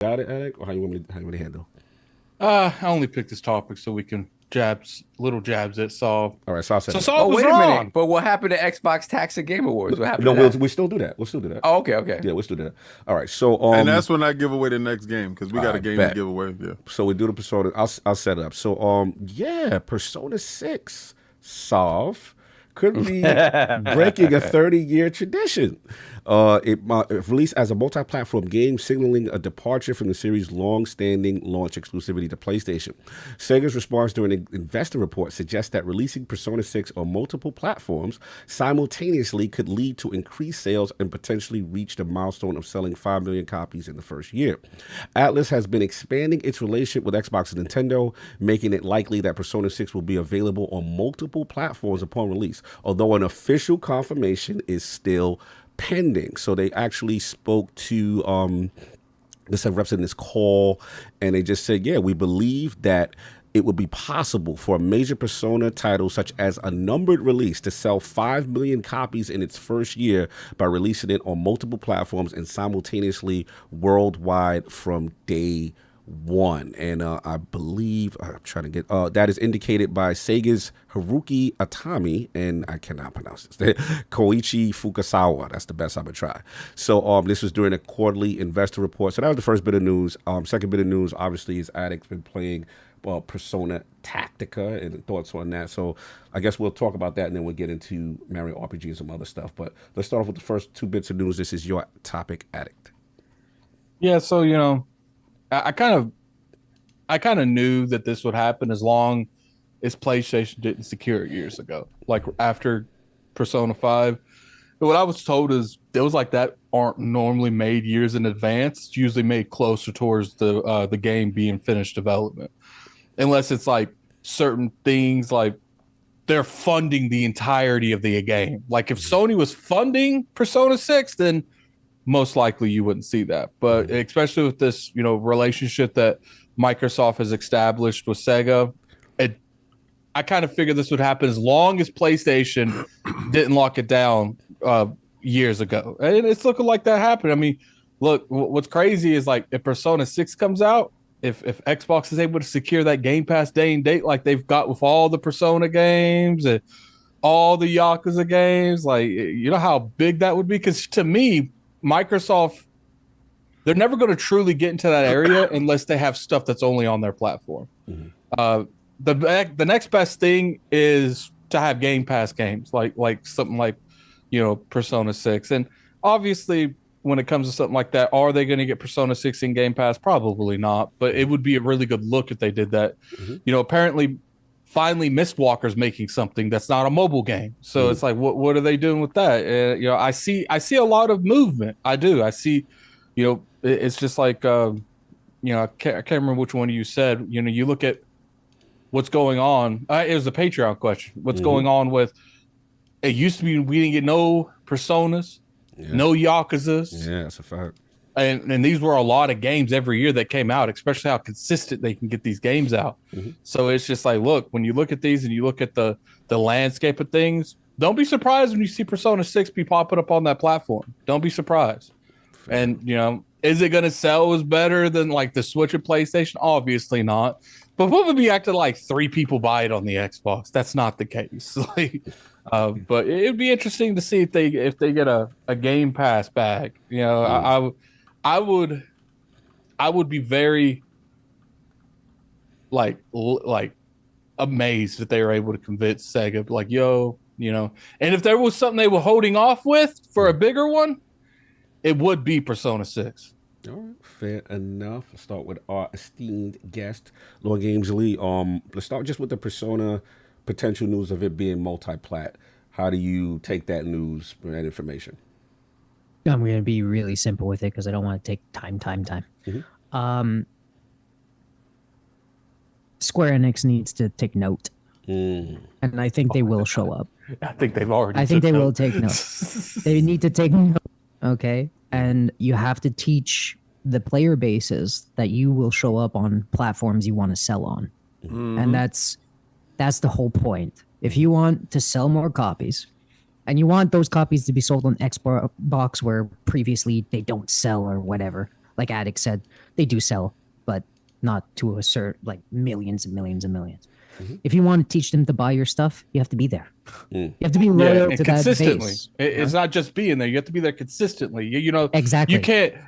Got it, Alec? Or how you want me to handle? I only picked this topic so we can little jabs at Saul. All right, so I'll set So it up. Saul Oh, was wait a minute. wrong. But what happened to Xbox Tax and Game Awards? What happened No, to that? we still do that. We'll still do that. Oh, okay, okay. Yeah, we'll still do that. All right, so And that's when I give away the next game because we got a game bet. to give away. Yeah. So we do the Persona. I'll set it up. So yeah, Persona 6 solve could be breaking a 30-year tradition. It released as a multi-platform game, signaling a departure from the series' long-standing launch exclusivity to PlayStation. Sega's response during an investor report suggests that releasing Persona 6 on multiple platforms simultaneously could lead to increased sales and potentially reach the milestone of selling 5 million copies in the first year. Atlus has been expanding its relationship with Xbox and Nintendo, making it likely that Persona 6 will be available on multiple platforms upon release, although an official confirmation is still pending. So they actually spoke to the reps in this call, and they just said, yeah, we believe that it would be possible for a major Persona title such as a numbered release to sell 5 million copies in its first year by releasing it on multiple platforms and simultaneously worldwide from day one. And I believe I'm trying to get that is indicated by Sega's Haruki Atami, and I cannot pronounce this. Koichi Fukasawa. That's the best I would try. So this was during a quarterly investor report. So that was the first bit of news. Second bit of news, obviously, is Addict's been playing Persona Tactica and thoughts on that. So I guess we'll talk about that, and then we'll get into Mario RPG and some other stuff. But let's start off with the first two bits of news. This is your topic, Addict. Yeah, so I kind of knew that this would happen as long as PlayStation didn't secure it years ago, like after Persona 5. But what I was told is deals like that aren't normally made years in advance. It's usually made closer towards the game being finished development, unless it's like certain things like they're funding the entirety of the game. Like if Sony was funding Persona 6, then most likely you wouldn't see that. But especially with this, relationship that Microsoft has established with Sega, I kind of figured this would happen as long as PlayStation didn't lock it down years ago. And it's looking like that happened. I mean, look, what's crazy is like if Persona 6 comes out, if Xbox is able to secure that Game Pass day and date like they've got with all the Persona games and all the Yakuza games, like, you know how big that would be? Because to me, Microsoft, they're never going to truly get into that area unless they have stuff that's only on their platform. Mm-hmm. The next best thing is to have Game Pass games, like something like, Persona 6. And obviously, when it comes to something like that, are they going to get Persona 6 in Game Pass? Probably not, but it would be a really good look if they did that. Mm-hmm. Apparently, finally, Mistwalker's making something that's not a mobile game. So it's like, what are they doing with that? I see a lot of movement. I do. I see, it's just like, I can't remember which one of you said, you look at what's going on. It was a Patreon question. What's going on with, it used to be we didn't get no Personas, no Yakuzas. Yeah, that's a fact. And these were a lot of games every year that came out, especially how consistent they can get these games out. Mm-hmm. So it's just like, look, when you look at these and you look at the landscape of things, don't be surprised when you see Persona 6 be popping up on that platform. Don't be surprised. Fair. And, is it going to sell as better than like the Switch or PlayStation? Obviously not. But what would be acting like 3 people buy it on the Xbox? That's not the case. But it'd be interesting to see if they get a Game Pass bag. I would be very like amazed if they were able to convince Sega, like, and if there was something they were holding off with for a bigger one, it would be Persona 6. All right, fair enough. Let's start with our esteemed guest, Lord Games Lee. Let's start just with the Persona potential news of it being multi-plat. How do you take that news and that information? I'm going to be really simple with it because I don't want to take time. Mm-hmm. Square Enix needs to take note. And I think they will show up. I think they've already. I think they will take note. They need to take note. Okay. And you have to teach the player bases that you will show up on platforms you want to sell on. Mm-hmm. And that's the whole point. If you want to sell more copies and you want those copies to be sold on Xbox where previously they don't sell or whatever, like Attic said, they do sell, but not to a certain like millions and millions and millions. If you want to teach them to buy your stuff, you have to be there. You have to be loyal and to that consistently. base. It's not just being there. You have to be there consistently. You know, Exactly.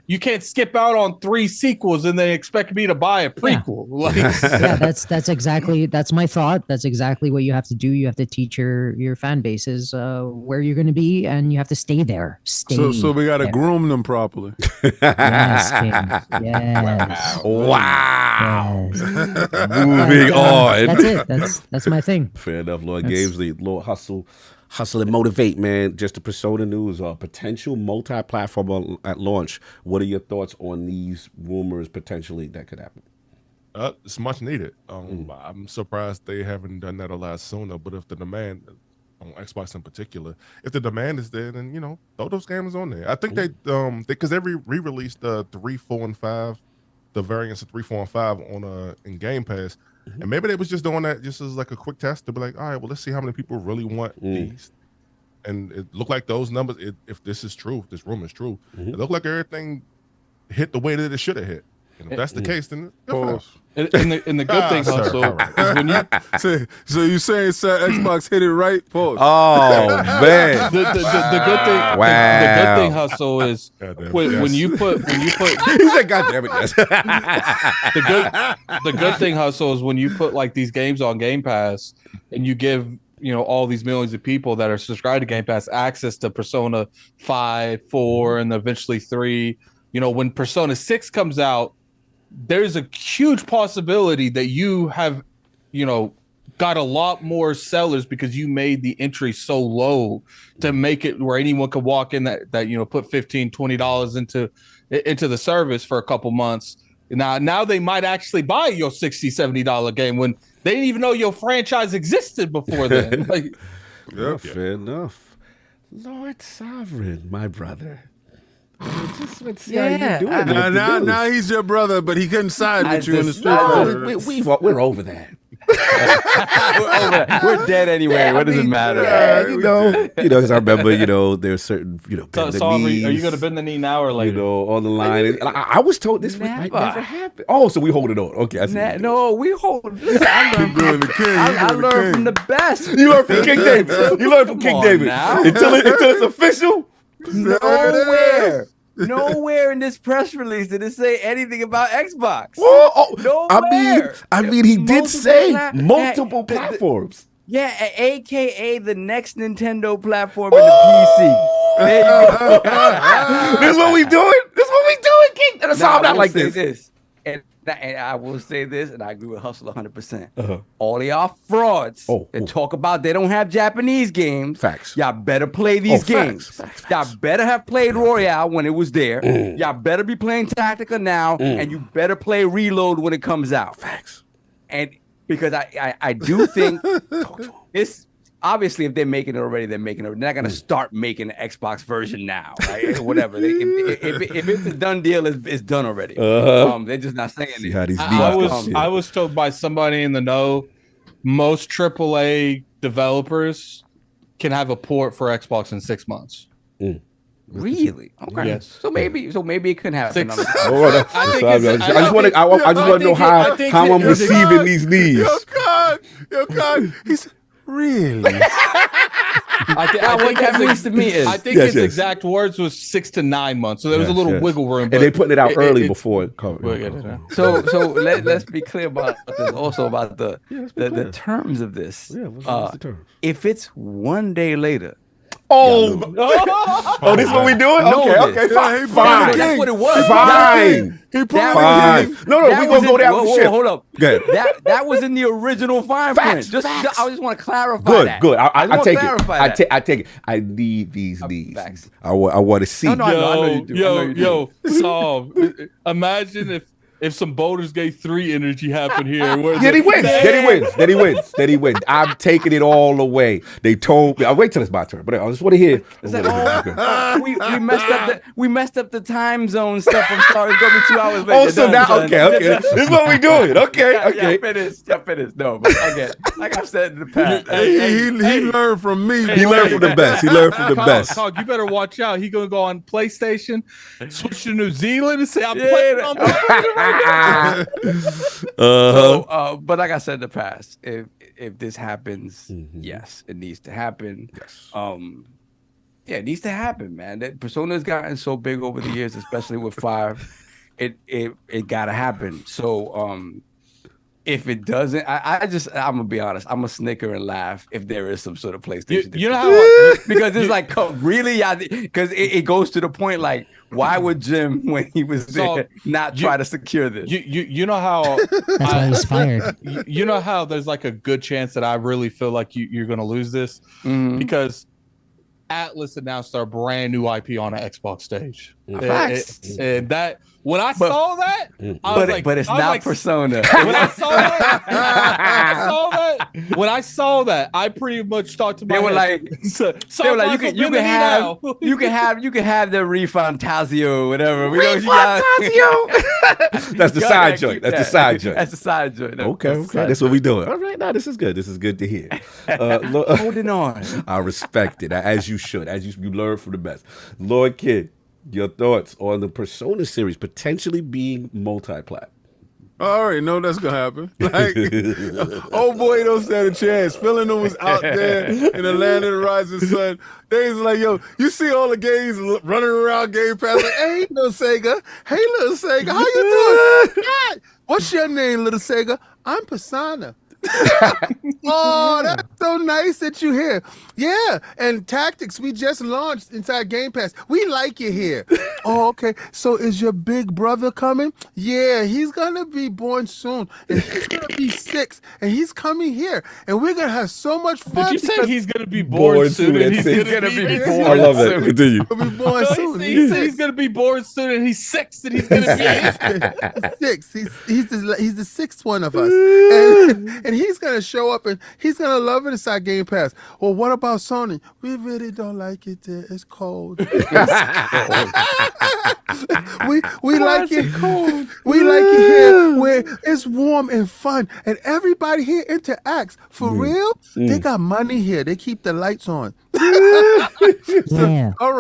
You can't skip out on 3 sequels and then expect me to buy a prequel. Like, Yeah, that's my thought. That's exactly what you have to do. You have to teach your fan bases where you're going to be, and you have to stay there. So we got to there. groom them properly. Yes, King. Yes. Wow. Yes. Moving on. That's it. That's my thing. Fair enough, Lord Gamesley. Lord Hustle and motivate, man. Just the Persona news, potential multi-platform at launch. What are your thoughts on these rumors potentially that could happen? It's much needed. I'm surprised they haven't done that a lot sooner. But if the demand on Xbox in particular, if the demand is there, then throw those games on there. I think because they re-released 3, 4, and 5, the variants of 3, 4, and 5 on in Game Pass. And maybe they was just doing that just as like a quick test to be like, all right, well, let's see how many people really want these. And it looked like those numbers, if this is true, if this rumor is true, it looked like everything hit the way that it should have hit. And if that's the case, then good for them. And the good thing, Hustle, is when you So you saying Xbox hit it right? Pause. Oh man, the good thing, the good thing, Hustle, is when you put he said, "God damn it, yes." the good thing, Hustle, is when you put like these games on Game Pass and you give all these millions of people that are subscribed to Game Pass access to Persona 5, 4, and eventually 3. When Persona 6 comes out, there's a huge possibility that you have, got a lot more sellers because you made the entry so low to make it where anyone could walk in that put $15, $20 into the service for a couple months. Now they might actually buy your $60, $70 game when they didn't even know your franchise existed before then. Fair enough. Lord Sovereign, my brother. Let's see how you doing. Now he's your brother, but he couldn't side with you in the street. No, we're over that. We're over that. We're dead anyway. What does it matter? Because I remember, there's certain, So are you going to bend the knee now or later? On the line. And I was told this might never happen. Oh, so we hold it on. Okay, I see. No, we hold. Listen, I learned from the best. You learned from King David. You learned from King David. Until it's official. Nowhere in this press release did it say anything about Xbox. Nowhere. I mean, he did say multiple platforms. Yeah, AKA the next Nintendo platform and the PC. There you go. This is what we doing? King? That's how I'm not like this. And I will say this, and I agree with Hustle 100%. All of y'all frauds that talk about they don't have Japanese games. Facts. Y'all better play these games. Facts. Y'all better have played Royale when it was there. Y'all better be playing Tactica now, and you better play Reload when it comes out. Facts. And because I do think this. Obviously, if they're making it already, they're making it. They're not going to start making the Xbox version now, right? Whatever. If it's a done deal, it's done already. They're just not saying it. I was told by somebody in the know, most AAA developers can have a port for Xbox in 6 months. Really? Okay. Yes. So maybe it couldn't happen. I just want to know how I'm receiving these needs. Yo, God. He's really. I think his exact words was 6 to 9 months. So there was a little wiggle room. And they putting it out early before it comes. So let's be clear about this. Also about the terms of this. Yeah, what's the terms? If it's 1 day later. Oh, this is what we doing? Okay, fine. That's what it was. Fine. Fine. No, we gonna go down the ship. Hold up. That was in the original fine print. I just want to clarify that. Good. I take it. I take it. I need these needs. I want to see. Yo, Solve. Imagine if some Baldur's Gate 3 energy happened here. Then he wins. Then he wins. I'm taking it all away. They told me. I'll wait till it's my turn, but I just want to hear. It's like, we messed up the time zone stuff. I'm sorry, it's gonna be 2 hours later. Oh, so now, okay. This is what we doing. Okay. Yeah, finish. No, but again, like I've said in the past, He learned from me. He learned from the best. He learned from the best. Cog, you better watch out. He gonna go on PlayStation, switch to New Zealand, and say I'm playing on but like I said in the past, if this happens, yes, it needs to happen. Yes. Yeah, it needs to happen, man. That Persona has gotten so big over the years, especially with 5. It gotta happen. So if it doesn't, I'm gonna be honest, I'm gonna snicker and laugh if there is some sort of PlayStation. You know how because it's like, really, because it goes to the point like, why would Jim, when he was there, not try to secure this? You know how That's why he's fired. You know how there's like a good chance that I really feel like you're gonna lose this because Atlas announced our brand new IP on an Xbox stage. And that when I saw that, I was like, but it's not Persona. When I saw that, I pretty much thought to myself, they were like, you can have the Refantasio, whatever. That's the side joint. That's the side joint. That's the side joint. Okay. That's what we doing. All right, now this is good. This is good to hear. Holding on. I respect it, as you should, as you learn from the best. Lord Kid, your thoughts on the Persona series potentially being multi-plat? I already know that's gonna happen. Like, oh boy, don't stand a chance. Phil and them was out there in the land of the rising sun. They was like, yo, you see all the gays running around Game Pass like, hey, little Sega. Hey, little Sega, how you doing? Hi. What's your name, little Sega? I'm Persona. Oh, that's so nice that you're here. Yeah, and Tactics, we just launched inside Game Pass. We like you here. Oh, okay. So is your big brother coming? Yeah, he's gonna be born soon. And he's gonna be 6. And he's coming here. And we're gonna have so much fun. Did you say he's gonna be born soon? And he's gonna be born. I love that. Continue. He'll be born soon. He said he's gonna be born soon, and he's 6, and he's gonna be 6. He's the 6th one of us. And he's gonna show up and he's gonna love it inside Game Pass. Well, what about Sony? We really don't like it there. It's cold. We like it cold. We like it here where it's warm and fun, and everybody here interacts. For real, they got money here. They keep the lights on. Yeah. All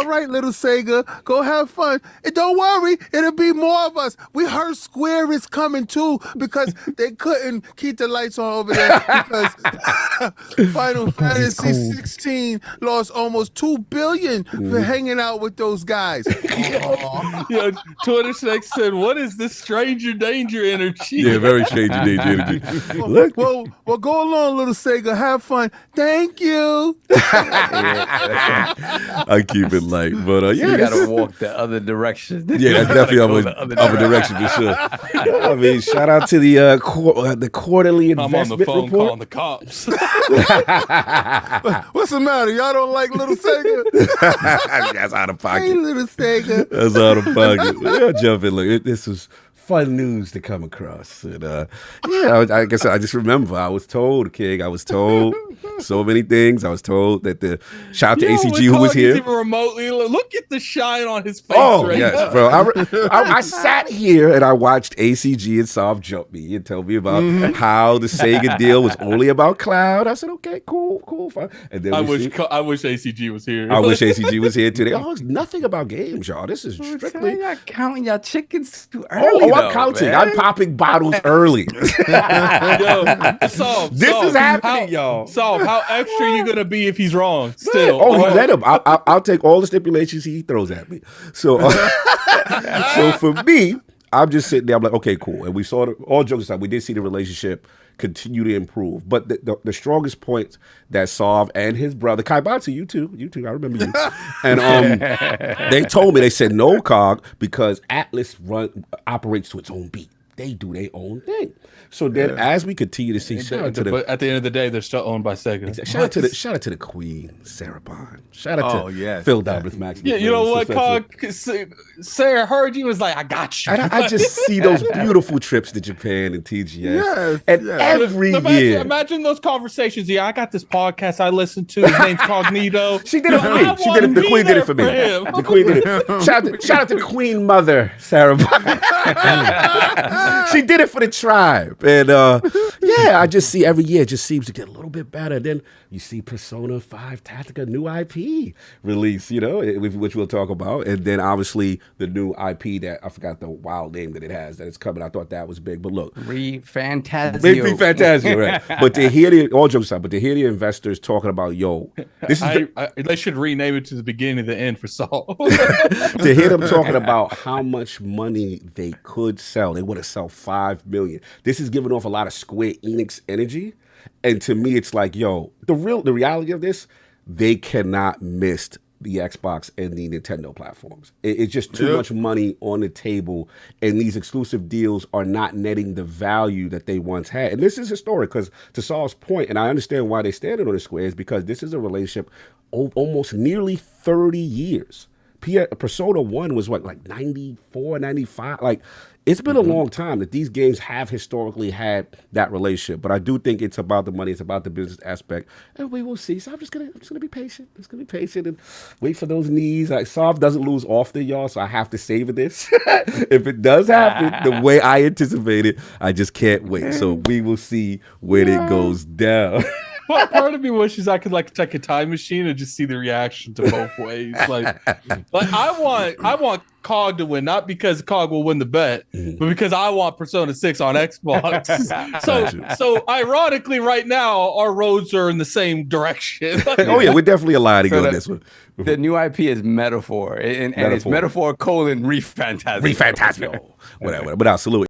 right, little Sega, go have fun. And don't worry, it'll be more of us. We heard Square is coming too because they couldn't keep the lights on over there because Final Fantasy 16 lost almost $2 billion for hanging out with those guys. Yeah, Twitter Snake said, "What is this stranger danger energy?" Yeah, very stranger danger energy. Well, go along, little Sega. Have fun. Thank you. I keep it light, but You gotta walk the other direction. yeah, that's definitely other direction for sure. I mean, shout out to the quarterly investment I'm on the phone report. calling the cops. What's the matter? Y'all don't like little Sega? That's out of pocket. Hey, little Sega. That's out of pocket. Y'all jump in. Look, this was fun news to come across. And I guess I just remember I was told, King, so many things. I was told that shout out to ACG who was here. Even remotely, look at the shine on his face. Oh, right yes, now. bro. I sat here and I watched ACG and Sov jump me and tell me about how the Sega deal was only about cloud. I said, okay, cool, fine. And then I wish ACG was here. I wish ACG was here today. Oh, it's nothing about games, y'all. This is strictly. You're counting your chickens too early. I'm counting. Man. I'm popping bottles early. This is happening, y'all. So, how extra are you gonna be if he's wrong? Still, he let him. I'll take all the stipulations he throws at me. So, so for me, I'm just sitting there. I'm like, okay, cool. And we saw all jokes aside, we did see the relationship continue to improve. But the strongest points that Sov and his brother Kaibatsu, you too, I remember you. And they told me, they said no, Cog, because Atlas operates to its own beat. they do their own thing. So then, as we continue to see, But at the end of the day, they're still owned by Sega. shout out to the Queen, Sarah Bond. Shout out to yes. Phil Douglas Max. Yeah, you know what, Sarah heard you was like, I got you. And I just see those beautiful trips to Japan and TGS. Yes, and yes. every year. Imagine those conversations. Yeah, I got this podcast I listen to. His name's Cognito. She did it for me. The Queen did it for me. The Queen did it. Shout out to Queen Mother, Sarah Bond. She did it for the tribe. And yeah, I just see every year it just seems to get a little bit better. Then you see Persona 5 Tactica new IP release, you know, which we'll talk about. And then obviously the new IP that I forgot the wild name that it has that it's coming. I thought that was big. But look. Re-Fantasio. Fantastic, right? But to hear all jokes aside, but to hear the investors talking about, yo, this is they should rename it to the beginning of the end for Saul. to hear them talking about how much money they could sell, they want to sell 5 million. This is giving off a lot of Square Enix energy, and to me, it's like, yo, the reality of this, they cannot miss the Xbox and the Nintendo platforms. It's just too much money on the table, and these exclusive deals are not netting the value that they once had. And this is historic because, to Saul's point, and I understand why they standing on the Square, is because this is a relationship almost nearly 30 years. Persona 1 was what, like 94, 95? Like, it's been a long time that these games have historically had that relationship. But I do think it's about the money, it's about the business aspect, and we will see. So I'm just gonna be patient. Just gonna be patient and wait for those knees. Like, Soft doesn't lose often, y'all, so I have to savor this. If it does happen the way I anticipate it, I just can't wait. So we will see when it goes down. Part of me wishes I could like take a time machine and just see the reaction to both ways. Like I want COG to win, not because COG will win the bet, but because I want Persona 6 on Xbox. So ironically, right now our roads are in the same direction. Oh yeah, we're definitely aligning on this one. The new IP is Metaphor, and it's Metaphor : Re-Fantasio. Re-Fantasio. Whatever. But absolutely.